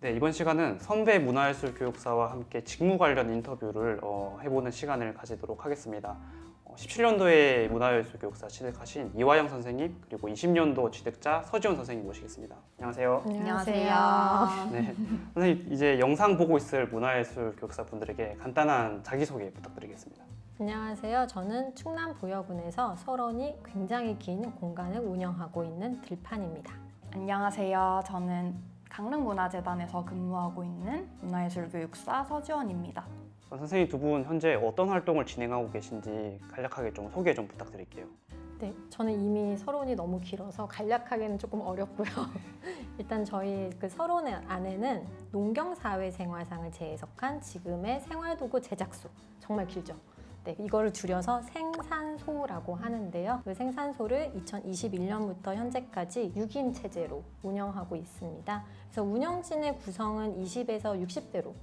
네, 이번 시간은 선배 문화예술교육사와 함께 직무 관련 인터뷰를 해보는 시간을 가지도록 하겠습니다. 17년도에 문화예술교육사 취득하신 이화영 선생님, 그리고 20년도 취득자 서지원 선생님 모시겠습니다. 안녕하세요. 안녕하세요. 네, 선생님 이제 영상 보고 있을 문화예술교육사 분들에게 간단한 자기소개 부탁드리겠습니다. 안녕하세요. 저는 충남 부여군에서 서론이 굉장히 긴 공간을 운영하고 있는 들판입니다. 안녕하세요. 저는 강릉문화재단에서 근무하고 있는 문화예술교육사 서지원입니다. 선생님 두 분 현재 어떤 활동을 진행하고 계신지 간략하게 좀 소개 좀 부탁드릴게요. 네, 저는 이미 서론이 너무 길어서 간략하게는 조금 어렵고요. 일단 저희 그 서론 안에는 농경사회생활상을 재해석한 지금의 생활도구 제작소, 정말 길죠. 네, 이거를 줄여서 생산소라고 하는데요. 그 생산소를 2021년부터 현재까지 6인 체제로 운영하고 있습니다. 그래서 운영진의 구성은 20에서 60대로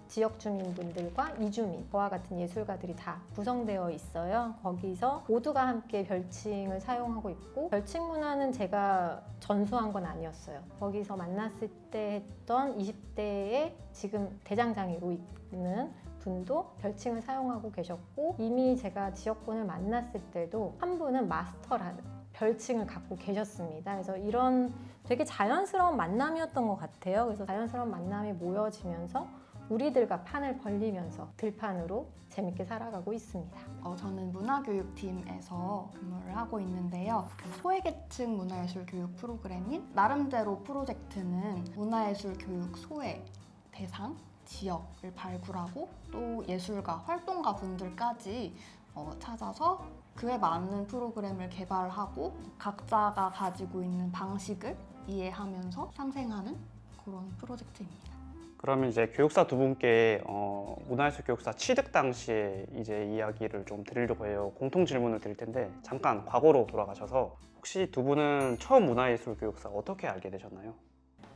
지역 주민분들과 이주민, 저와 같은 예술가들이 다 구성되어 있어요. 거기서 모두가 함께 별칭을 사용하고 있고, 별칭 문화는 제가 전수한 건 아니었어요. 거기서 만났을 때 했던 20대의 지금 대장장이로 있는 분도 별칭을 사용하고 계셨고, 이미 제가 지역분을 만났을 때도 한 분은 마스터라는 별칭을 갖고 계셨습니다. 그래서 이런 되게 자연스러운 만남이었던 것 같아요. 그래서 자연스러운 만남이 모여지면서 우리들과 판을 벌리면서 들판으로 재밌게 살아가고 있습니다. 저는 문화교육팀에서 근무를 하고 있는데요. 소외계층 문화예술교육 프로그램인 나름대로 프로젝트는 문화예술교육 소외 대상 지역을 발굴하고 또 예술가, 활동가 분들까지 찾아서 그에 맞는 프로그램을 개발하고 각자가 가지고 있는 방식을 이해하면서 상생하는 그런 프로젝트입니다. 그러면 이제 교육사 두 분께 문화예술교육사 취득 당시에 이제 이야기를 좀 드리려고 해요. 공통 질문을 드릴 텐데 잠깐 과거로 돌아가셔서 혹시 두 분은 처음 문화예술교육사 어떻게 알게 되셨나요?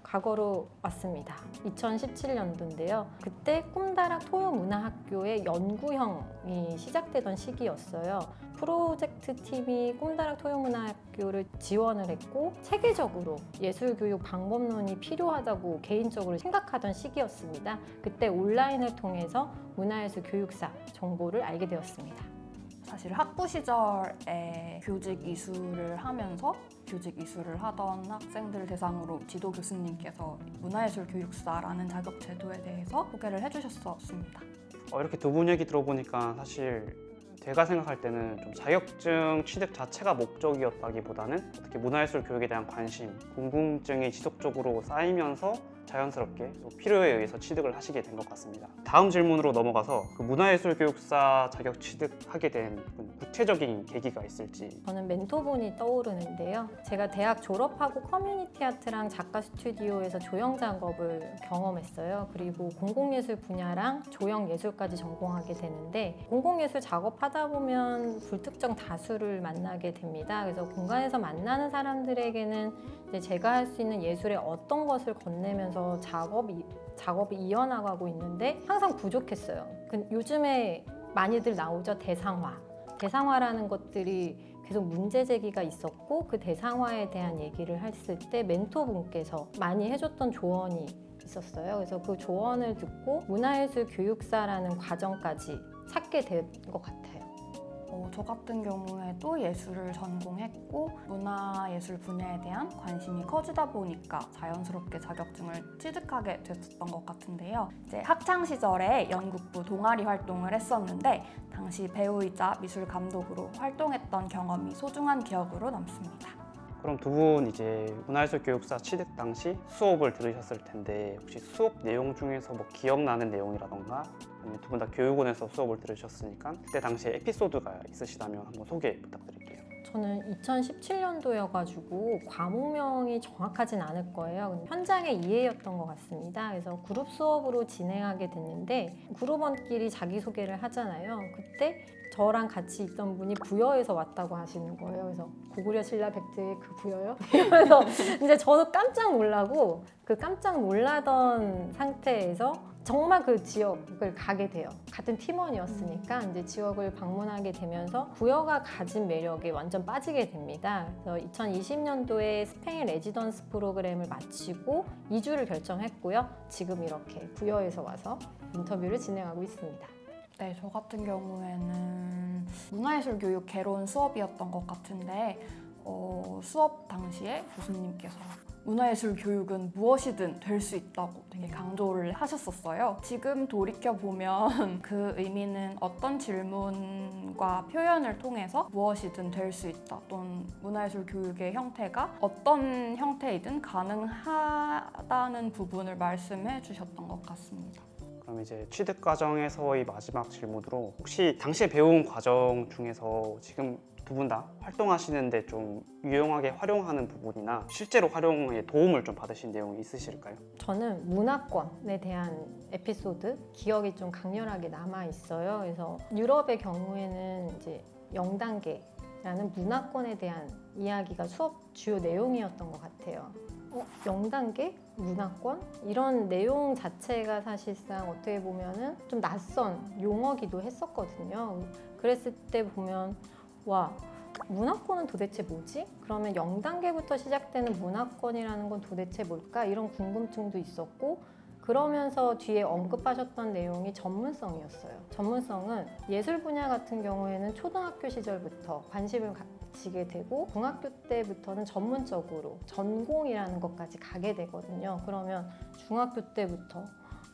과거로 왔습니다. 2017년도인데요. 그때 꿈다락 토요문화학교의 연구형이 시작되던 시기였어요. 프로젝트 팀이 꿈다락 토요문화학교를 지원을 했고 체계적으로 예술교육 방법론이 필요하다고 개인적으로 생각하던 시기였습니다. 그때 온라인을 통해서 문화예술 교육사 정보를 알게 되었습니다. 사실 학부 시절에 교직 이수를 하면서 교직 이수를 하던 학생들 대상으로 지도 교수님께서 문화예술 교육사라는 자격 제도에 대해서 소개를 해주셨었습니다. 이렇게 두 분 얘기 들어보니까 사실 제가 생각할 때는 좀 자격증 취득 자체가 목적이었다기보다는 어떻게 문화예술 교육에 대한 관심, 궁금증이 지속적으로 쌓이면서 자연스럽게 또 필요에 의해서 취득을 하시게 된 것 같습니다. 다음 질문으로 넘어가서 그 문화예술 교육사 자격 취득하게 된 구체적인 계기가 있을지. 저는 멘토분이 떠오르는데요. 제가 대학 졸업하고 커뮤니티 아트랑 작가 스튜디오에서 조형 작업을 경험했어요. 그리고 공공예술 분야랑 조형 예술까지 전공하게 되는데, 공공예술 작업하다 보면 불특정 다수를 만나게 됩니다. 그래서 공간에서 만나는 사람들에게는 이제 제가 할 수 있는 예술의 어떤 것을 건네면서 작업이 이어나가고 있는데 항상 부족했어요. 요즘에 많이들 나오죠. 대상화라는 것들이 계속 문제 제기가 있었고, 그 대상화에 대한 얘기를 했을 때 멘토분께서 많이 해줬던 조언이 있었어요. 그래서 그 조언을 듣고 문화예술 교육사라는 과정까지 찾게 된 것 같아요. 저 같은 경우에도 예술을 전공했고 문화예술 분야에 대한 관심이 커지다 보니까 자연스럽게 자격증을 취득하게 됐었던 것 같은데요. 이제 학창 시절에 연극부 동아리 활동을 했었는데 당시 배우이자 미술 감독으로 활동했던 경험이 소중한 기억으로 남습니다. 그럼 두 분 이제 문화예술 교육사 취득 당시 수업을 들으셨을 텐데 혹시 수업 내용 중에서 뭐 기억나는 내용이라던가 아니면 두 분 다 교육원에서 수업을 들으셨으니까 그때 당시에 에피소드가 있으시다면 한번 소개 부탁드릴게요. 저는 2017년도여가지고 과목명이 정확하진 않을 거예요. 현장의 이해였던 것 같습니다. 그래서 그룹 수업으로 진행하게 됐는데 그룹원끼리 자기소개를 하잖아요. 그때 저랑 같이 있던 분이 부여에서 왔다고 하시는 거예요. 그래서 고구려 신라 백제의 그 부여요? 그래서 이제 저도 깜짝 놀라고 그 깜짝 놀라던 상태에서 정말 그 지역을 가게 돼요. 같은 팀원이었으니까 이제 지역을 방문하게 되면서 부여가 가진 매력에 완전 빠지게 됩니다. 그래서 2020년도에 스페인 레지던스 프로그램을 마치고 이주를 결정했고요. 지금 이렇게 부여에서 와서 인터뷰를 진행하고 있습니다. 네, 저 같은 경우에는 문화예술 교육 개론 수업이었던 것 같은데 수업 당시에 교수님께서 문화예술 교육은 무엇이든 될 수 있다고 되게 강조를 하셨었어요. 지금 돌이켜보면 그 의미는 어떤 질문과 표현을 통해서 무엇이든 될 수 있다 또는 문화예술 교육의 형태가 어떤 형태이든 가능하다는 부분을 말씀해 주셨던 것 같습니다. 그럼 이제 취득 과정에서의 마지막 질문으로 혹시 당시에 배운 과정 중에서 지금 두 분 다 활동하시는데 좀 유용하게 활용하는 부분이나 실제로 활용에 도움을 좀 받으신 내용이 있으실까요? 저는 문화권에 대한 에피소드 기억이 좀 강렬하게 남아 있어요. 그래서 유럽의 경우에는 이제 0단계라는 문화권에 대한 이야기가 수업 주요 내용이었던 것 같아요. 0단계? 문화권? 이런 내용 자체가 사실상 어떻게 보면은 좀 낯선 용어기도 했었거든요. 그랬을 때 보면 와, 문화권은 도대체 뭐지? 그러면 0단계부터 시작되는 문화권이라는 건 도대체 뭘까? 이런 궁금증도 있었고 그러면서 뒤에 언급하셨던 내용이 전문성이었어요. 전문성은 예술 분야 같은 경우에는 초등학교 시절부터 관심을 가지게 되고 중학교 때부터는 전문적으로 전공이라는 것까지 가게 되거든요. 그러면 중학교 때부터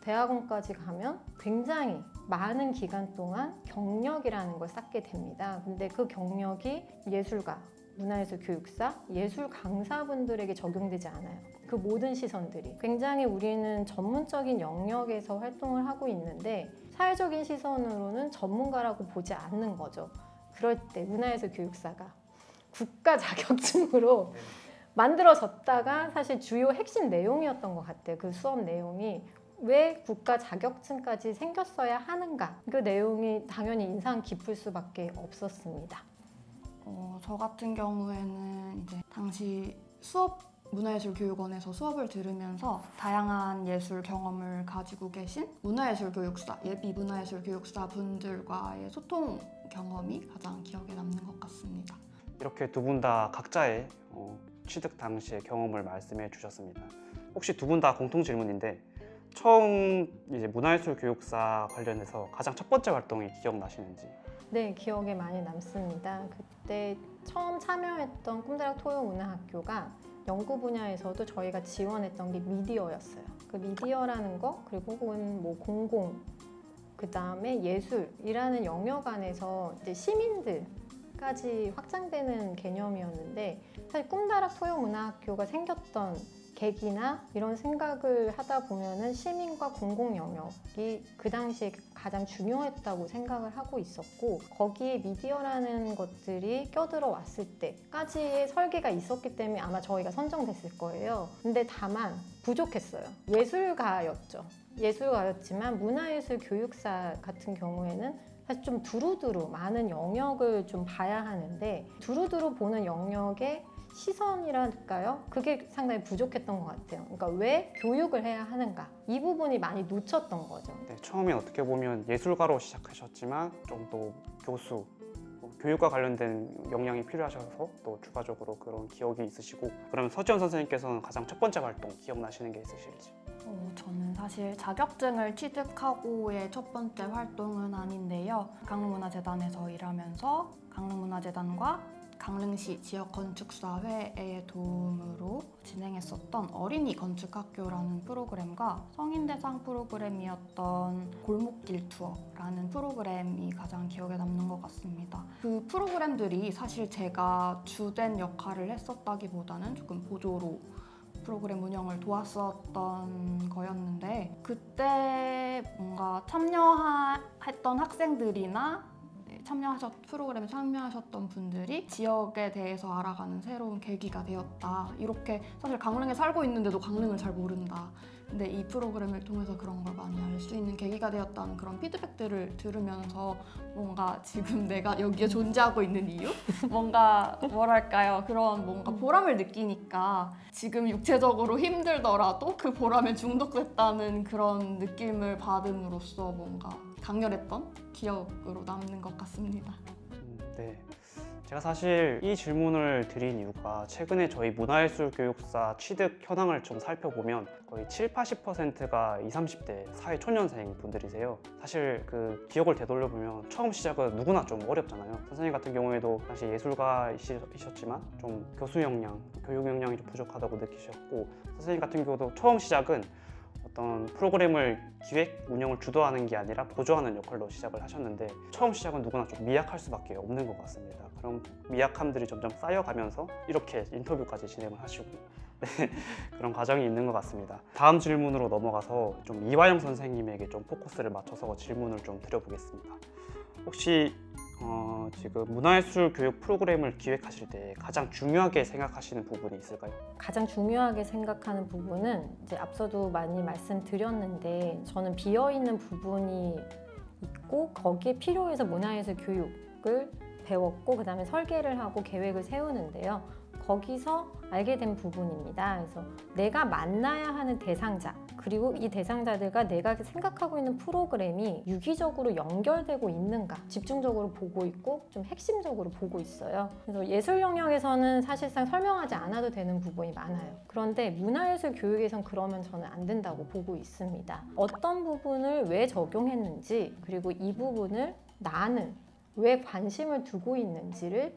대학원까지 가면 굉장히 많은 기간 동안 경력이라는 걸 쌓게 됩니다. 근데 그 경력이 예술가, 문화예술 교육사, 예술 강사분들에게 적용되지 않아요. 그 모든 시선들이 굉장히 우리는 전문적인 영역에서 활동을 하고 있는데 사회적인 시선으로는 전문가라고 보지 않는 거죠. 그럴 때 문화예술 교육사가 국가 자격증으로 만들어졌다가 사실 주요 핵심 내용이었던 것 같아요. 그 수업 내용이 왜 국가 자격증까지 생겼어야 하는가? 그 내용이 당연히 인상 깊을 수밖에 없었습니다. 저 같은 경우에는 이제 당시 문화예술교육원에서 수업을 들으면서 다양한 예술 경험을 가지고 계신 문화예술 교육사, 예비 문화예술 교육사 분들과의 소통 경험이 가장 기억에 남는 것 같습니다. 이렇게 두 분 다 각자의 취득 당시의 경험을 말씀해 주셨습니다. 혹시 두 분 다 공통 질문인데 처음 이제 문화예술 교육사 관련해서 가장 첫 번째 활동이 기억나시는지? 네, 기억에 많이 남습니다. 그때 처음 참여했던 꿈다락 토요문화학교가 연구 분야에서도 저희가 지원했던 게 미디어였어요. 그 미디어라는 거 그리고 혹은 뭐 공공 그 다음에 예술이라는 영역 안에서 이제 시민들까지 확장되는 개념이었는데 사실 꿈다락 토요문화학교가 생겼던 계기나 이런 생각을 하다 보면은 시민과 공공 영역이 그 당시에 가장 중요했다고 생각을 하고 있었고 거기에 미디어라는 것들이 껴들어 왔을 때까지의 설계가 있었기 때문에 아마 저희가 선정됐을 거예요. 근데 다만 부족했어요. 예술가였죠. 예술가였지만 문화예술 교육사 같은 경우에는 사실 좀 두루두루 많은 영역을 좀 봐야 하는데 두루두루 보는 영역에 시선이랄까요? 그게 상당히 부족했던 것 같아요. 그러니까 왜 교육을 해야 하는가? 이 부분이 많이 놓쳤던 거죠. 네, 처음엔 어떻게 보면 예술가로 시작하셨지만 좀 또 교수, 교육과 관련된 역량이 필요하셔서 또 추가적으로 그런 기억이 있으시고 그러면 서지연 선생님께서는 가장 첫 번째 활동 기억나시는 게 있으실지? 저는 사실 자격증을 취득하고의 첫 번째 활동은 아닌데요. 강릉문화재단에서 일하면서 강릉문화재단과 강릉시 지역건축사회의 도움으로 진행했었던 어린이 건축학교라는 프로그램과 성인대상 프로그램이었던 골목길 투어라는 프로그램이 가장 기억에 남는 것 같습니다. 그 프로그램들이 사실 제가 주된 역할을 했었다기보다는 조금 보조로 프로그램 운영을 도왔었던 거였는데 그때 뭔가 참여했던 학생들이나 프로그램에 참여하셨던 분들이 지역에 대해서 알아가는 새로운 계기가 되었다. 이렇게 사실 강릉에 살고 있는데도 강릉을 잘 모른다. 근데 이 프로그램을 통해서 그런 걸 많이 알 수 있는 계기가 되었다는 그런 피드백들을 들으면서 뭔가 지금 내가 여기에 존재하고 있는 이유? 뭔가 뭐랄까요? 그런 뭔가 보람을 느끼니까 지금 육체적으로 힘들더라도 그 보람에 중독됐다는 그런 느낌을 받음으로써 뭔가 강렬했던 기억으로 남는 것 같습니다. 네. 제가 사실 이 질문을 드린 이유가 최근에 저희 문화예술교육사 취득 현황을 좀 살펴보면 거의 70~80%가 20, 30대 사회초년생 분들이세요. 사실 그 기억을 되돌려보면 처음 시작은 누구나 좀 어렵잖아요. 선생님 같은 경우에도 당시 예술가이셨지만 좀 교수 역량, 교육 역량이 좀 부족하다고 느끼셨고, 선생님 같은 경우도 처음 시작은 어떤 프로그램을 기획, 운영을 주도하는 게 아니라 보조하는 역할로 시작을 하셨는데, 처음 시작은 누구나 좀 미약할 수밖에 없는 것 같습니다. 그런 미약함들이 점점 쌓여가면서 이렇게 인터뷰까지 진행을 하시고 그런 과정이 있는 것 같습니다. 다음 질문으로 넘어가서 좀 이화영 선생님에게 좀 포커스를 맞춰서 질문을 좀 드려보겠습니다. 혹시 지금 문화예술 교육 프로그램을 기획하실 때 가장 중요하게 생각하시는 부분이 있을까요? 가장 중요하게 생각하는 부분은 이제 앞서도 많이 말씀드렸는데, 저는 비어있는 부분이 있고 거기에 필요해서 문화예술 교육을 배웠고 그 다음에 설계를 하고 계획을 세우는데요. 거기서 알게 된 부분입니다. 그래서 내가 만나야 하는 대상자, 그리고 이 대상자들과 내가 생각하고 있는 프로그램이 유기적으로 연결되고 있는가 집중적으로 보고 있고 좀 핵심적으로 보고 있어요. 그래서 예술 영역에서는 사실상 설명하지 않아도 되는 부분이 많아요. 그런데 문화예술 교육에선 그러면 저는 안 된다고 보고 있습니다. 어떤 부분을 왜 적용했는지, 그리고 이 부분을 나는 왜 관심을 두고 있는지를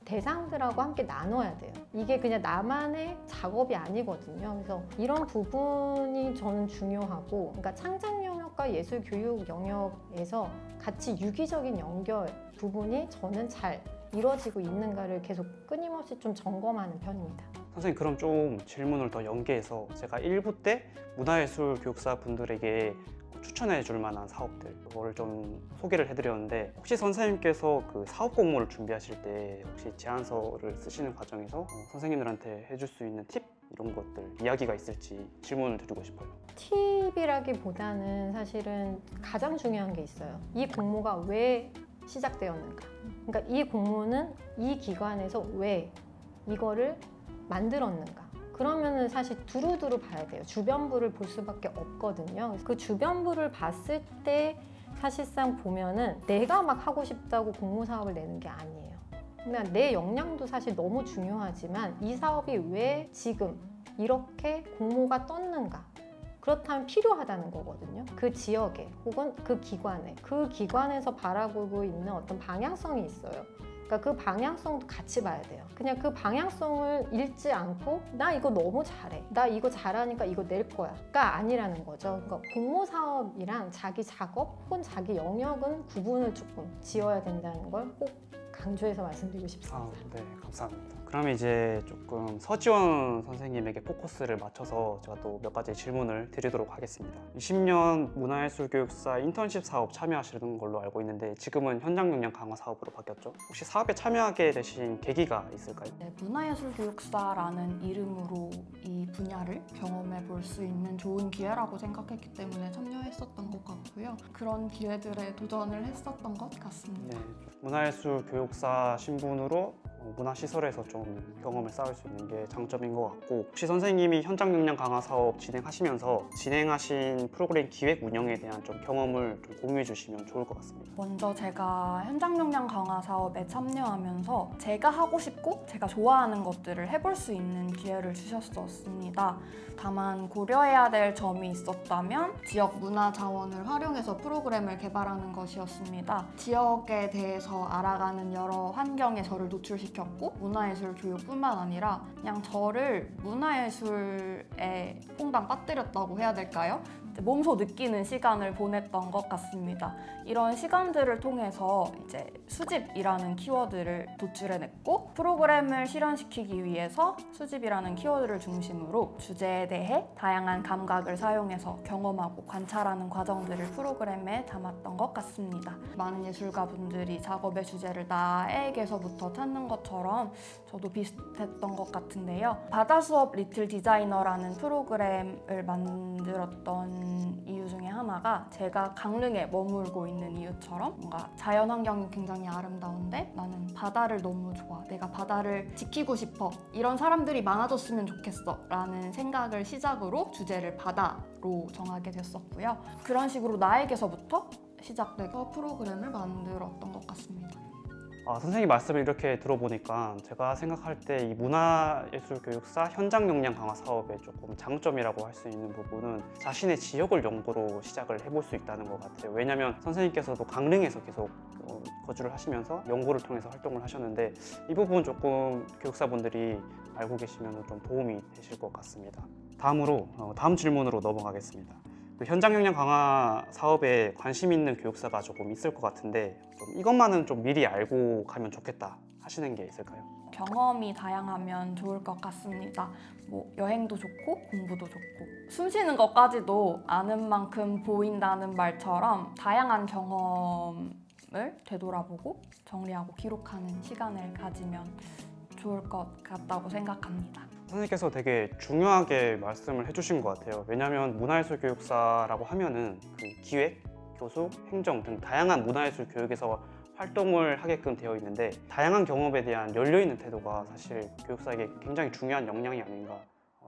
대상들하고 함께 나눠야 돼요. 이게 그냥 나만의 작업이 아니거든요. 그래서 이런 부분이 저는 중요하고, 그러니까 창작 영역과 예술 교육 영역에서 같이 유기적인 연결 부분이 저는 잘 이루어지고 있는가를 계속 끊임없이 좀 점검하는 편입니다. 선생님, 그럼 좀 질문을 더 연계해서 제가 1부 때 문화예술 교육사 분들에게 추천해 줄 만한 사업들, 그거를 좀 소개를 해드렸는데, 혹시 선생님께서 그 사업 공모를 준비하실 때 혹시 제안서를 쓰시는 과정에서 선생님들한테 해줄 수 있는 팁 이런 것들 이야기가 있을지 질문을 드리고 싶어요. 팁이라기보다는 사실은 가장 중요한 게 있어요. 이 공모가 왜 시작되었는가. 그러니까 이 공모는 이 기관에서 왜 이거를 만들었는가. 그러면은 사실 두루두루 봐야 돼요. 주변부를 볼 수밖에 없거든요. 그 주변부를 봤을 때 사실상 보면은 내가 막 하고 싶다고 공모 사업을 내는 게 아니에요. 그냥 내 역량도 사실 너무 중요하지만 이 사업이 왜 지금 이렇게 공모가 떴는가. 그렇다면 필요하다는 거거든요. 그 지역에 혹은 그 기관에, 그 기관에서 바라보고 있는 어떤 방향성이 있어요. 그러니까 그 방향성도 같이 봐야 돼요. 그냥 그 방향성을 잃지 않고 나 이거 너무 잘해, 나 이거 잘하니까 이거 낼 거야가 아니라는 거죠. 그러니까 공모 사업이랑 자기 작업 혹은 자기 영역은 구분을 조금 지어야 된다는 걸 꼭 강조해서 말씀드리고 싶습니다. 네, 감사합니다. 그러면 이제 조금 서지원 선생님에게 포커스를 맞춰서 제가 또 몇 가지 질문을 드리도록 하겠습니다. 20년 문화예술교육사 인턴십 사업 참여하시는 걸로 알고 있는데 지금은 현장 역량 강화 사업으로 바뀌었죠. 혹시 사업에 참여하게 되신 계기가 있을까요? 네, 문화예술교육사라는 이름으로 이 분야를 경험해 볼 수 있는 좋은 기회라고 생각했기 때문에 참여했었던 것 같고요. 그런 기회들에 도전을 했었던 것 같습니다. 네, 문화예술 교육사 신분으로 문화시설에서 좀 경험을 쌓을 수 있는 게 장점인 것 같고, 혹시 선생님이 현장 역량 강화 사업 진행하시면서 진행하신 프로그램 기획 운영에 대한 좀 경험을 좀 공유해 주시면 좋을 것 같습니다. 먼저 제가 현장 역량 강화 사업에 참여하면서 제가 하고 싶고 제가 좋아하는 것들을 해볼 수 있는 기회를 주셨었습니다. 다만 고려해야 될 점이 있었다면 지역 문화 자원을 활용해서 프로그램을 개발하는 것이었습니다. 지역에 대해서 알아가는 여러 환경에 저를 노출시켰고 문화예술 교육뿐만 아니라 그냥 저를 문화예술에 상당 빠뜨렸다고 해야 될까요? 몸소 느끼는 시간을 보냈던 것 같습니다. 이런 시간들을 통해서 이제 수집이라는 키워드를 도출해냈고 프로그램을 실현시키기 위해서 수집이라는 키워드를 중심으로 주제에 대해 다양한 감각을 사용해서 경험하고 관찰하는 과정들을 프로그램에 담았던 것 같습니다. 많은 예술가분들이 작업의 주제를 나에게서부터 찾는 것처럼 저도 비슷했던 것 같은데요. 바다수업 리틀 디자이너라는 프로그램을 만들었던 이유 중에 하나가 제가 강릉에 머물고 있는 이유처럼 뭔가 자연환경이 굉장히 아름다운데 나는 바다를 너무 좋아, 내가 바다를 지키고 싶어, 이런 사람들이 많아졌으면 좋겠어 라는 생각을 시작으로 주제를 바다로 정하게 됐었고요. 그런 식으로 나에게서부터 시작돼서 프로그램을 만들었던 것 같습니다. 선생님 말씀을 이렇게 들어보니까 제가 생각할 때 이 문화예술교육사 현장 역량 강화 사업의 조금 장점이라고 할 수 있는 부분은 자신의 지역을 연구로 시작을 해볼 수 있다는 것 같아요. 왜냐하면 선생님께서도 강릉에서 계속 거주를 하시면서 연구를 통해서 활동을 하셨는데 이 부분 조금 교육사분들이 알고 계시면 좀 도움이 되실 것 같습니다. 다음으로 다음 질문으로 넘어가겠습니다. 현장 역량 강화 사업에 관심 있는 교육사가 조금 있을 것 같은데 좀 이것만은 좀 미리 알고 가면 좋겠다 하시는 게 있을까요? 경험이 다양하면 좋을 것 같습니다. 여행도 좋고 공부도 좋고 숨 쉬는 것까지도 아는 만큼 보인다는 말처럼 다양한 경험을 되돌아보고 정리하고 기록하는 시간을 가지면 좋을 것 같다고 생각합니다. 선생님께서 되게 중요하게 말씀을 해주신 것 같아요. 왜냐하면 문화예술 교육사라고 하면은 그 기획, 교수, 행정 등 다양한 문화예술 교육에서 활동을 하게끔 되어 있는데 다양한 경험에 대한 열려있는 태도가 사실 교육사에게 굉장히 중요한 역량이 아닌가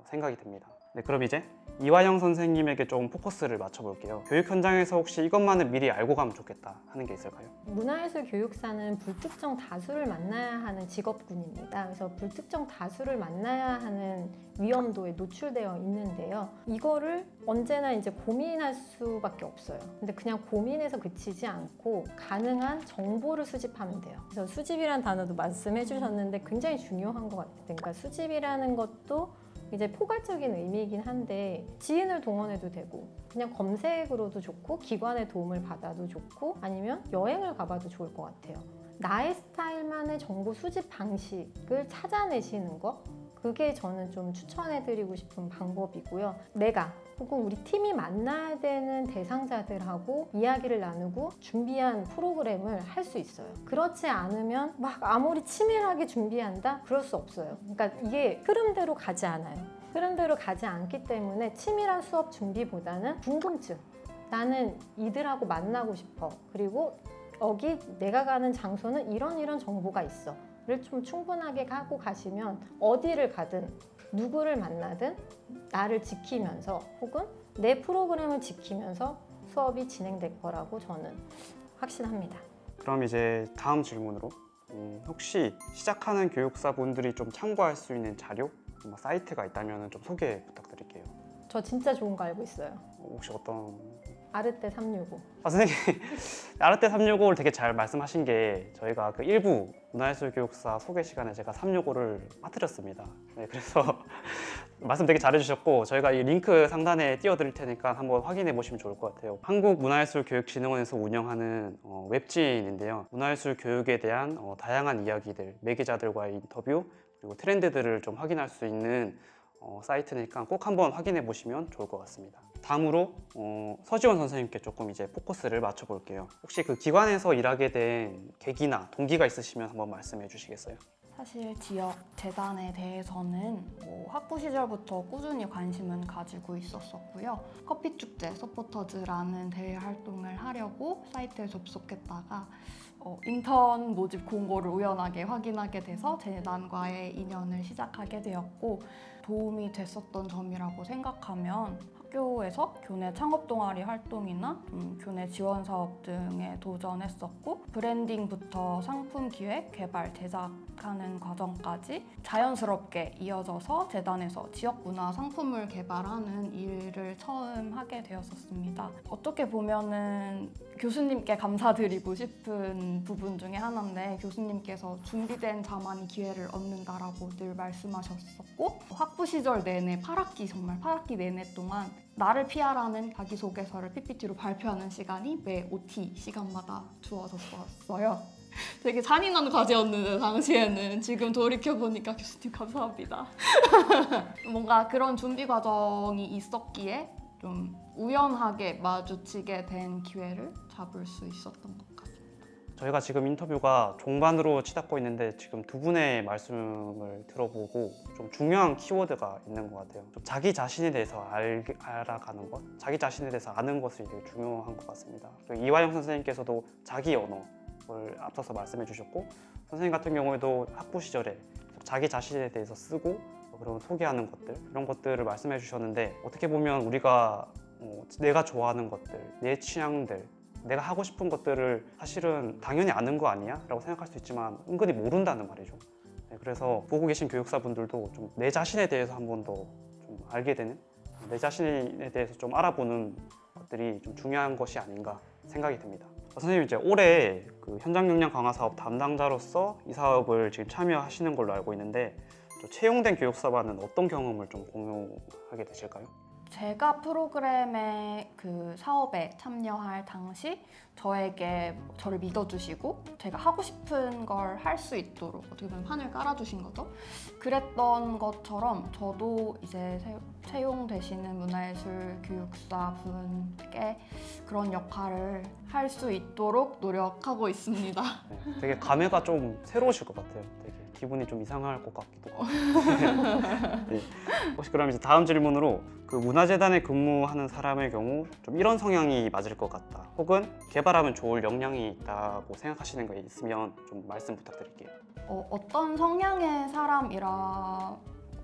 생각이 듭니다. 네, 그럼 이제 이화영 선생님에게 좀 포커스를 맞춰볼게요. 교육 현장에서 혹시 이것만은 미리 알고 가면 좋겠다 하는 게 있을까요? 문화예술 교육사는 불특정 다수를 만나야 하는 직업군입니다. 그래서 불특정 다수를 만나야 하는 위험도에 노출되어 있는데요. 이거를 언제나 이제 고민할 수밖에 없어요. 근데 그냥 고민해서 그치지 않고 가능한 정보를 수집하면 돼요. 그래서 수집이라는 단어도 말씀해 주셨는데 굉장히 중요한 것 같아요. 그러니까 수집이라는 것도 이제 포괄적인 의미이긴 한데 지인을 동원해도 되고 그냥 검색으로도 좋고 기관의 도움을 받아도 좋고 아니면 여행을 가봐도 좋을 것 같아요. 나의 스타일만의 정보 수집 방식을 찾아내시는 거, 그게 저는 좀 추천해드리고 싶은 방법이고요. 내가 혹은 우리 팀이 만나야 되는 대상자들하고 이야기를 나누고 준비한 프로그램을 할 수 있어요. 그렇지 않으면 막 아무리 치밀하게 준비한다? 그럴 수 없어요. 그러니까 이게 흐름대로 가지 않아요. 흐름대로 가지 않기 때문에 치밀한 수업 준비보다는 궁금증. 나는 이들하고 만나고 싶어. 그리고 여기 내가 가는 장소는 이런 정보가 있어. 를 좀 충분하게 하고 가시면 어디를 가든 누구를 만나든 나를 지키면서 혹은 내 프로그램을 지키면서 수업이 진행될 거라고 저는 확신합니다. 그럼 이제 다음 질문으로 혹시 시작하는 교육사분들이 좀 참고할 수 있는 자료, 사이트가 있다면 좀 소개 부탁드릴게요. 저 진짜 좋은 거 알고 있어요. 혹시 어떤? 아르떼 365. 선생님 아르떼 365를 되게 잘 말씀하신 게 저희가 그 일부 문화예술 교육사 소개 시간에 제가 365를 빠뜨렸습니다. 네, 그래서 말씀 되게 잘해주셨고 저희가 이 링크 상단에 띄워드릴 테니까 한번 확인해 보시면 좋을 것 같아요. 한국문화예술교육진흥원에서 운영하는 웹진인데요. 문화예술 교육에 대한 다양한 이야기들, 매개자들과의 인터뷰 그리고 트렌드들을 좀 확인할 수 있는 사이트니까 꼭 한번 확인해 보시면 좋을 것 같습니다. 다음으로 서지원 선생님께 조금 이제 포커스를 맞춰 볼게요. 혹시 그 기관에서 일하게 된 계기나 동기가 있으시면 한번 말씀해 주시겠어요? 사실 지역 재단에 대해서는 학부 시절부터 꾸준히 관심은 가지고 있었었고요. 커피축제 서포터즈라는 대외 활동을 하려고 사이트에 접속했다가 인턴 모집 공고를 우연하게 확인하게 돼서 재단과의 인연을 시작하게 되었고 도움이 됐었던 점이라고 생각하면 학교에서 교내 창업 동아리 활동이나 교내 지원 사업 등에 도전했었고 브랜딩부터 상품 기획, 개발, 제작하는 과정까지 자연스럽게 이어져서 재단에서 지역 문화 상품을 개발하는 일을 처음 하게 되었었습니다. 어떻게 보면은 교수님께 감사드리고 싶은 부분 중에 하나인데 교수님께서 준비된 자만이 기회를 얻는다라고 늘 말씀하셨었고 학부 시절 내내 8학기 내내 동안 나를 PR하는 자기소개서를 PPT로 발표하는 시간이 매 OT 시간마다 주어졌었어요. 되게 잔인한 과제였는데 당시에는 지금 돌이켜보니까 교수님 감사합니다. 뭔가 그런 준비 과정이 있었기에 좀 우연하게 마주치게 된 기회를 잡을 수 있었던 것 같습니다. 저희가 지금 인터뷰가 종반으로 치닫고 있는데 지금 두 분의 말씀을 들어보고 좀 중요한 키워드가 있는 것 같아요. 좀 자기 자신에 대해서 알아가는 것, 자기 자신에 대해서 아는 것이 되게 중요한 것 같습니다. 이화영 선생님께서도 자기 언어를 앞서서 말씀해 주셨고 선생님 같은 경우에도 학부 시절에 자기 자신에 대해서 쓰고 그런 소개하는 것들 이런 것들을 말씀해 주셨는데 어떻게 보면 우리가 내가 좋아하는 것들, 내 취향들 내가 하고 싶은 것들을 사실은 당연히 아는 거 아니야? 라고 생각할 수 있지만 은근히 모른다는 말이죠. 네, 그래서 보고 계신 교육사분들도 좀 내 자신에 대해서 한 번 더 좀 알게 되는 내 자신에 대해서 좀 알아보는 것들이 좀 중요한 것이 아닌가 생각이 듭니다. 선생님 이제 올해 그 현장 역량 강화 사업 담당자로서 이 사업을 지금 참여하시는 걸로 알고 있는데 채용된 교육사반은 어떤 경험을 좀 공유하게 되실까요? 제가 프로그램의 그 사업에 참여할 당시 저를 믿어주시고 제가 하고 싶은 걸 할 수 있도록 어떻게 보면 판을 깔아주신 거죠. 그랬던 것처럼 저도 이제 채용되시는 문화예술 교육사분께 그런 역할을 할 수 있도록 노력하고 있습니다. 네, 되게 감회가 좀 새로우실 것 같아요. 되게 기분이 좀 이상할 것 같기도 하고. 네. 혹시 그럼 이제 다음 질문으로 그 문화재단에 근무하는 사람의 경우 좀 이런 성향이 맞을 것 같다. 혹은 개발하면 좋을 역량이 있다고 생각하시는 거 있으면 좀 말씀 부탁드릴게요. 어떤 성향의 사람이라고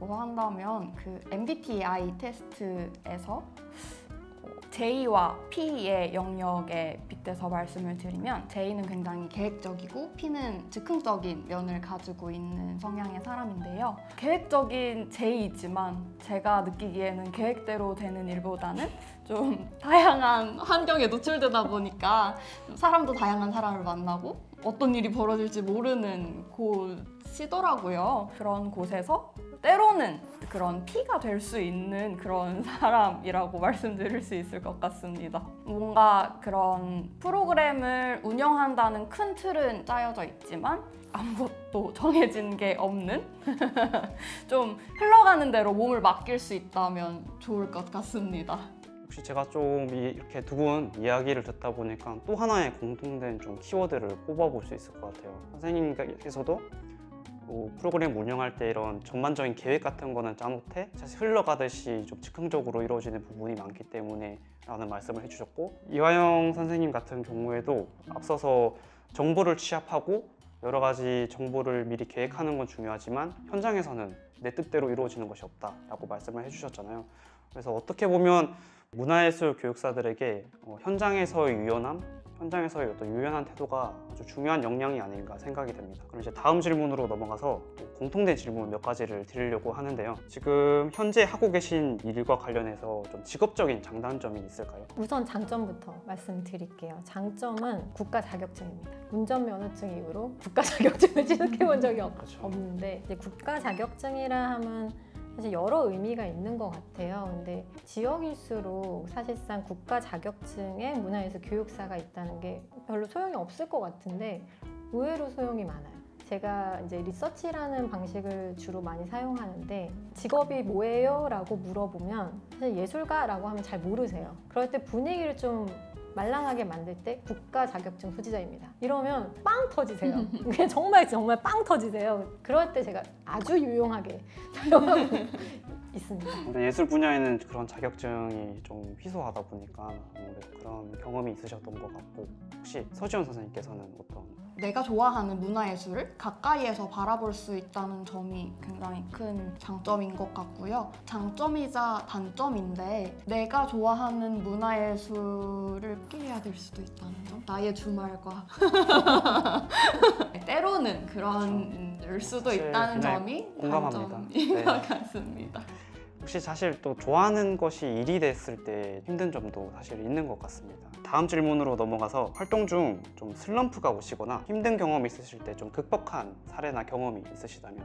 한다면 그 MBTI 테스트에서 J와 P의 영역에 빗대서 말씀을 드리면 J는 굉장히 계획적이고 P는 즉흥적인 면을 가지고 있는 성향의 사람인데요. 계획적인 J이지만 제가 느끼기에는 계획대로 되는 일보다는 좀 다양한 환경에 노출되다 보니까 사람도 다양한 사람을 만나고 어떤 일이 벌어질지 모르는 곳이더라고요. 그런 곳에서 때로는 그런 P가 될 수 있는 그런 사람이라고 말씀드릴 수 있을 것 같습니다. 뭔가 그런 프로그램을 운영한다는 큰 틀은 짜여져 있지만 아무것도 정해진 게 없는 좀 흘러가는 대로 몸을 맡길 수 있다면 좋을 것 같습니다. 혹시 제가 좀 이렇게 두 분 이야기를 듣다 보니까 또 하나의 공통된 좀 키워드를 뽑아볼 수 있을 것 같아요. 선생님께서도 프로그램 운영할 때 이런 전반적인 계획 같은 거는 짜놓되 사실 흘러가듯이 좀 즉흥적으로 이루어지는 부분이 많기 때문에 라는 말씀을 해주셨고 이화영 선생님 같은 경우에도 앞서서 정보를 취합하고 여러 가지 정보를 미리 계획하는 건 중요하지만 현장에서는 내 뜻대로 이루어지는 것이 없다라고 말씀을 해주셨잖아요. 그래서 어떻게 보면 문화예술 교육사들에게 현장에서의 유연함, 현장에서의 어떤 유연한 태도가 아주 중요한 역량이 아닌가 생각이 됩니다. 그럼 이제 다음 질문으로 넘어가서 공통된 질문 몇 가지를 드리려고 하는데요. 지금 현재 하고 계신 일과 관련해서 좀 직업적인 장단점이 있을까요? 우선 장점부터 말씀드릴게요. 장점은 국가 자격증입니다. 운전면허증 이후로 국가 자격증을 취득해 본 적이 없는데 이제 국가 자격증이라 하면 사실 여러 의미가 있는 것 같아요. 근데 지역일수록 사실상 국가 자격증에 문화예술 교육사가 있다는 게 별로 소용이 없을 것 같은데 의외로 소용이 많아요. 제가 이제 리서치라는 방식을 주로 많이 사용하는데 직업이 뭐예요? 라고 물어보면 사실 예술가라고 하면 잘 모르세요. 그럴 때 분위기를 좀 말랑하게 만들 때 국가 자격증 소지자입니다. 이러면 빵 터지세요. 그게 정말 빵 터지세요. 그럴 때 제가 아주 유용하게 사용하고 있습니다. 근데 예술 분야에는 그런 자격증이 좀 희소하다 보니까 아무래도 그런 경험이 있으셨던 것 같고 혹시 서지원 선생님께서는 어떤? 내가 좋아하는 문화예술을 가까이에서 바라볼 수 있다는 점이 굉장히 큰 장점인 것 같고요. 장점이자 단점인데 내가 좋아하는 문화예술을 끼해야 될 수도 있다는 점. 나의 주말과 때로는 그런 수도 사실 있다는 굉장히 점이 공감합니다. 단점인 네. 것 같습니다. 혹시 사실 또 좋아하는 것이 일이 됐을 때 힘든 점도 사실 있는 것 같습니다. 다음 질문으로 넘어가서 활동 중 좀 슬럼프가 오시거나 힘든 경험이 있으실 때 좀 극복한 사례나 경험이 있으시다면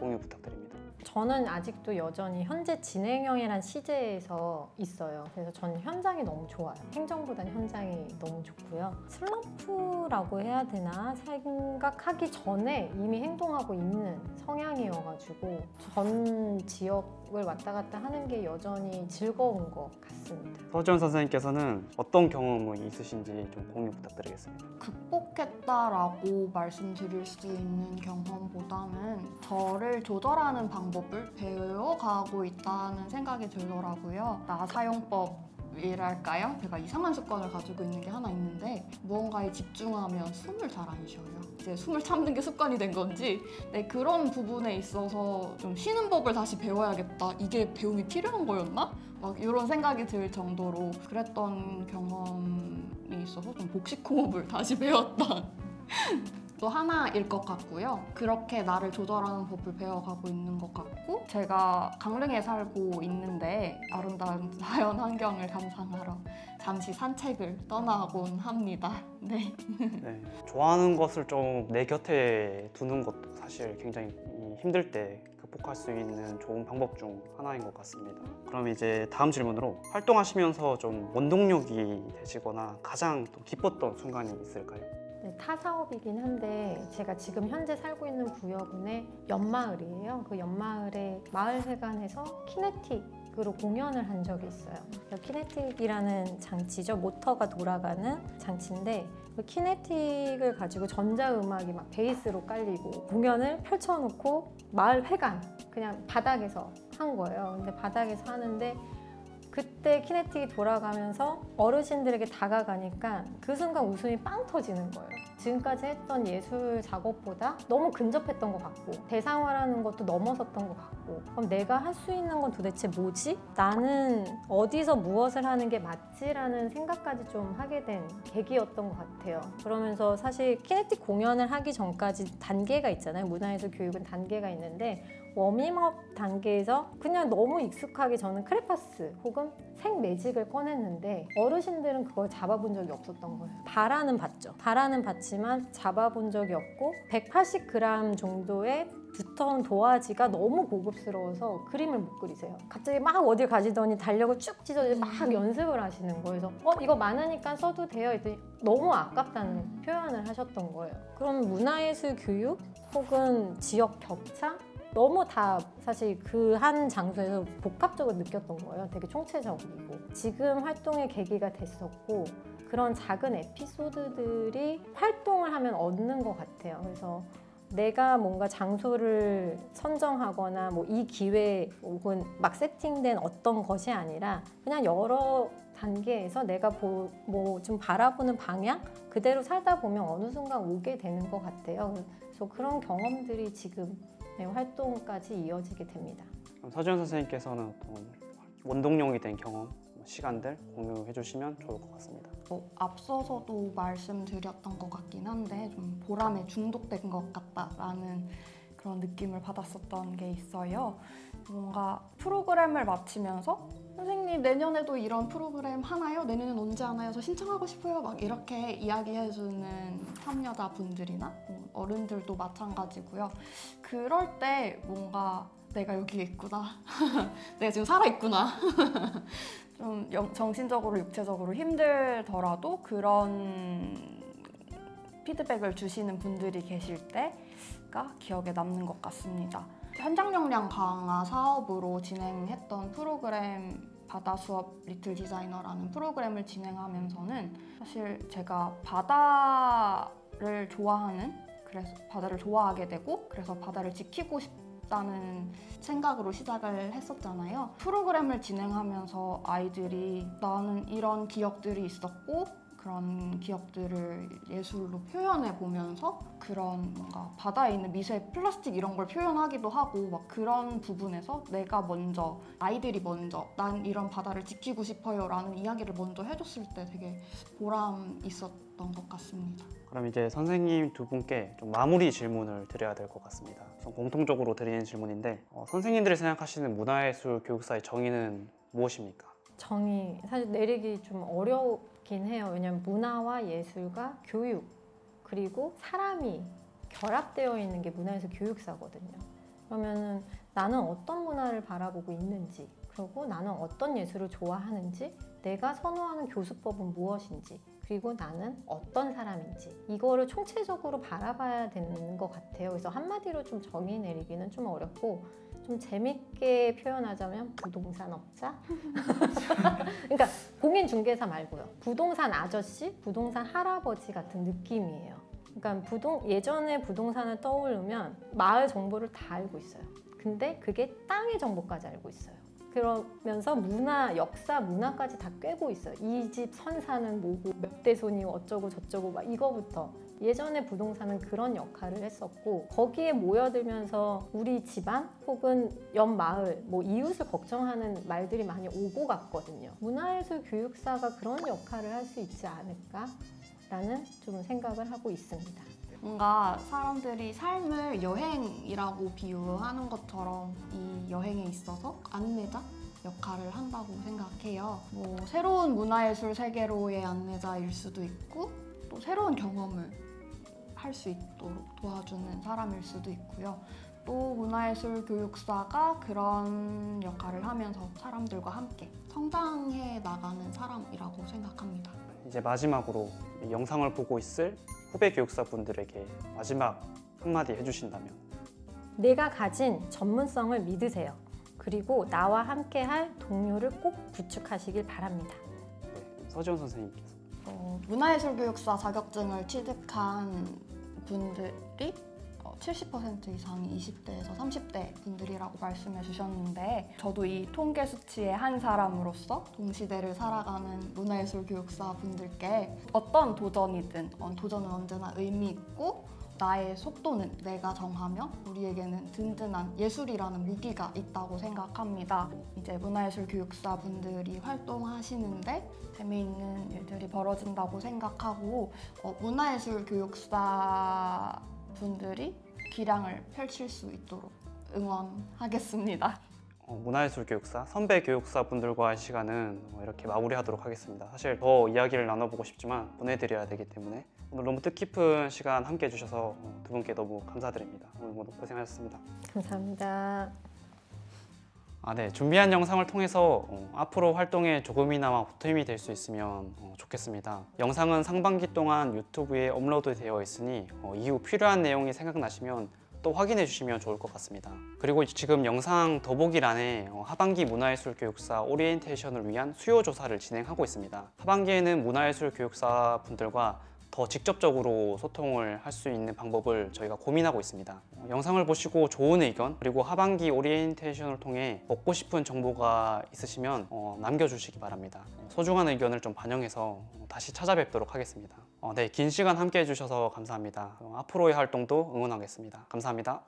공유 부탁드립니다. 저는 아직도 여전히 현재 진행형이란 시제에서 있어요. 그래서 저는 현장이 너무 좋아요. 행정보다는 현장이 너무 좋고요. 슬럼프라고 해야 되나 생각하기 전에 이미 행동하고 있는 성향이어가지고 전 지역을 왔다 갔다 하는 게 여전히 즐거운 것 같습니다. 서지원 선생님께서는 어떤 경험이 있으신지 좀 공유 부탁드리겠습니다. 극복했다라고 말씀드릴 수 있는 경험보다는 저를 조절하는 방법을 배워가고 있다는 생각이 들더라고요. 나 사용법이랄까요? 제가 이상한 습관을 가지고 있는 게 하나 있는데 무언가에 집중하면 숨을 잘 안 쉬어요. 이제 숨을 참는 게 습관이 된 건지 그런 부분에 있어서 좀 쉬는 법을 다시 배워야겠다. 이게 배움이 필요한 거였나? 막 이런 생각이 들 정도로 그랬던 경험이 있어서 좀 복식호흡을 다시 배웠던 또 하나일 것 같고요. 그렇게 나를 조절하는 법을 배워가고 있는 것 같고 제가 강릉에 살고 있는데 아름다운 자연 환경을 감상하러 잠시 산책을 떠나곤 합니다. 네. 네, 좋아하는 것을 좀 내 곁에 두는 것도 사실 굉장히 힘들 때 극복할 수 있는 좋은 방법 중 하나인 것 같습니다. 그럼 이제 다음 질문으로 활동하시면서 좀 원동력이 되시거나 가장 또 기뻤던 순간이 있을까요? 네, 타 사업이긴 한데 제가 지금 현재 살고 있는 구역은의 연마을이에요. 그 연마을의 마을회관에서 키네틱으로 공연을 한 적이 있어요. 키네틱이라는 장치죠. 모터가 돌아가는 장치인데 그 키네틱을 가지고 전자음악이 막 베이스로 깔리고 공연을 펼쳐놓고 마을회관 그냥 바닥에서 한 거예요. 근데 바닥에서 하는데 그때 키네틱이 돌아가면서 어르신들에게 다가가니까 그 순간 웃음이 빵 터지는 거예요. 지금까지 했던 예술 작업보다 너무 근접했던 것 같고 대상화라는 것도 넘어섰던 것 같고 그럼 내가 할 수 있는 건 도대체 뭐지? 나는 어디서 무엇을 하는 게 맞지라는 생각까지 좀 하게 된 계기였던 것 같아요. 그러면서 사실 키네틱 공연을 하기 전까지 단계가 있잖아요. 문화예술 교육은 단계가 있는데 워밍업 단계에서 그냥 너무 익숙하게 저는 크레파스 혹은 생매직을 꺼냈는데 어르신들은 그걸 잡아본 적이 없었던 거예요. 바라는 봤죠. 바라는 봤지만 잡아본 적이 없고 180g 정도의 두터운 도화지가 너무 고급스러워서 그림을 못 그리세요. 갑자기 막 어딜 가시더니 달력을 쭉 찢어서 막 연습을 하시는 거예요. 그래서 이거 많으니까 써도 돼요 했더니 너무 아깝다는 표현을 하셨던 거예요. 그럼 문화예술 교육 혹은 지역 격차? 너무 다 사실 그 한 장소에서 복합적으로 느꼈던 거예요. 되게 총체적이고 지금 활동의 계기가 됐었고 그런 작은 에피소드들이 활동을 하면 얻는 것 같아요. 그래서 내가 뭔가 장소를 선정하거나 뭐 이 기회 혹은 막 세팅된 어떤 것이 아니라 그냥 여러 단계에서 내가 뭐 좀 바라보는 방향 그대로 살다 보면 어느 순간 오게 되는 것 같아요. 그래서 그런 경험들이 지금 활동까지 이어지게 됩니다. 그럼 서지원 선생님께서는 어떤 원동력이 된 경험, 시간들 공유해 주시면 좋을 것 같습니다. 앞서서도 말씀드렸던 것 같긴 한데 좀 보람에 중독된 것 같다라는 그런 느낌을 받았었던 게 있어요. 뭔가 프로그램을 마치면서 선생님 내년에도 이런 프로그램 하나요? 내년엔 언제 하나요? 저 신청하고 싶어요. 막 이렇게 이야기해주는 참여자분들이나 어른들도 마찬가지고요. 그럴 때 뭔가 내가 여기에 있구나. 내가 지금 살아있구나. 좀 정신적으로 육체적으로 힘들더라도 그런 피드백을 주시는 분들이 계실 때가 기억에 남는 것 같습니다. 현장 역량 강화 사업으로 진행했던 프로그램 바다 수업 리틀 디자이너라는 프로그램을 진행하면서는 사실 제가 바다를 좋아하는 그래서 바다를 좋아하게 되고 그래서 바다를 지키고 싶다는 생각으로 시작을 했었잖아요. 프로그램을 진행하면서 아이들이 나는 이런 기억들이 있었고 그런 기억들을 예술로 표현해 보면서 그런 뭔가 바다에 있는 미세 플라스틱 이런 걸 표현하기도 하고 막 그런 부분에서 내가 먼저 아이들이 먼저 난 이런 바다를 지키고 싶어요 라는 이야기를 먼저 해줬을 때 되게 보람 있었던 것 같습니다. 그럼 이제 선생님 두 분께 좀 마무리 질문을 드려야 될 것 같습니다. 우선 공통적으로 드리는 질문인데 선생님들이 생각하시는 문화예술 교육사의 정의는 무엇입니까? 정의 사실 내리기 좀 어렵긴 해요. 왜냐하면 문화와 예술과 교육 그리고 사람이 결합되어 있는 게 문화예술 교육사거든요. 그러면은 나는 어떤 문화를 바라보고 있는지, 그리고 나는 어떤 예술을 좋아하는지, 내가 선호하는 교수법은 무엇인지, 그리고 나는 어떤 사람인지 이거를 총체적으로 바라봐야 되는 것 같아요. 그래서 한마디로 좀 정의 내리기는 좀 어렵고 좀 재밌게 표현하자면 부동산업자? 그러니까 공인중개사 말고요. 부동산 아저씨, 부동산 할아버지 같은 느낌이에요. 그러니까 예전에 부동산을 떠오르면 마을 정보를 다 알고 있어요. 근데 그게 땅의 정보까지 알고 있어요. 그러면서 문화, 역사, 문화까지 다 꿰고 있어요. 이 집 선사는 뭐고 몇 대손이 어쩌고 저쩌고 막 이거부터. 예전에 부동산은 그런 역할을 했었고 거기에 모여들면서 우리 집안 혹은 옆 마을, 뭐 이웃을 걱정하는 말들이 많이 오고 갔거든요. 문화예술 교육사가 그런 역할을 할 수 있지 않을까라는 좀 생각을 하고 있습니다. 뭔가 사람들이 삶을 여행이라고 비유하는 것처럼 이 여행에 있어서 안내자 역할을 한다고 생각해요. 뭐 새로운 문화예술 세계로의 안내자일 수도 있고 또 새로운 경험을 할 수 있도록 도와주는 사람일 수도 있고요. 또 문화예술 교육사가 그런 역할을 하면서 사람들과 함께 성장해 나가는 사람이라고 생각합니다. 이제 마지막으로 이 영상을 보고 있을 후배 교육사분들에게 마지막 한마디 해주신다면? 내가 가진 전문성을 믿으세요. 그리고 나와 함께할 동료를 꼭 구축하시길 바랍니다. 네, 서지원 선생님께서. 문화예술 교육사 자격증을 취득한 분들이 70% 이상이 20대에서 30대 분들이라고 말씀해 주셨는데 저도 이 통계 수치의 한 사람으로서 동시대를 살아가는 문화예술 교육사 분들께 어떤 도전이든 도전은 언제나 의미 있고 나의 속도는 내가 정하며 우리에게는 든든한 예술이라는 무기가 있다고 생각합니다. 이제 문화예술 교육사 분들이 활동하시는데 재미있는 일들이 벌어진다고 생각하고 문화예술 교육사 분들이 기량을 펼칠 수 있도록 응원하겠습니다. 문화예술 교육사, 선배 교육사분들과의 시간은 이렇게 마무리하도록 하겠습니다. 사실 더 이야기를 나눠보고 싶지만 보내드려야 되기 때문에 오늘 너무 뜻깊은 시간 함께 해주셔서 두 분께 너무 감사드립니다. 오늘 모두 고생하셨습니다. 감사합니다. 네, 준비한 영상을 통해서 앞으로 활동에 조금이나마 보탬이 될 수 있으면 좋겠습니다. 영상은 상반기 동안 유튜브에 업로드 되어 있으니 이후 필요한 내용이 생각나시면 또 확인해 주시면 좋을 것 같습니다. 그리고 지금 영상 더보기란에 하반기 문화예술 교육사 오리엔테이션을 위한 수요 조사를 진행하고 있습니다. 하반기에는 문화예술 교육사 분들과 더 직접적으로 소통을 할 수 있는 방법을 저희가 고민하고 있습니다. 영상을 보시고 좋은 의견 그리고 하반기 오리엔테이션을 통해 얻고 싶은 정보가 있으시면 남겨주시기 바랍니다. 소중한 의견을 좀 반영해서 다시 찾아뵙도록 하겠습니다. 네, 긴 시간 함께 해주셔서 감사합니다. 앞으로의 활동도 응원하겠습니다. 감사합니다.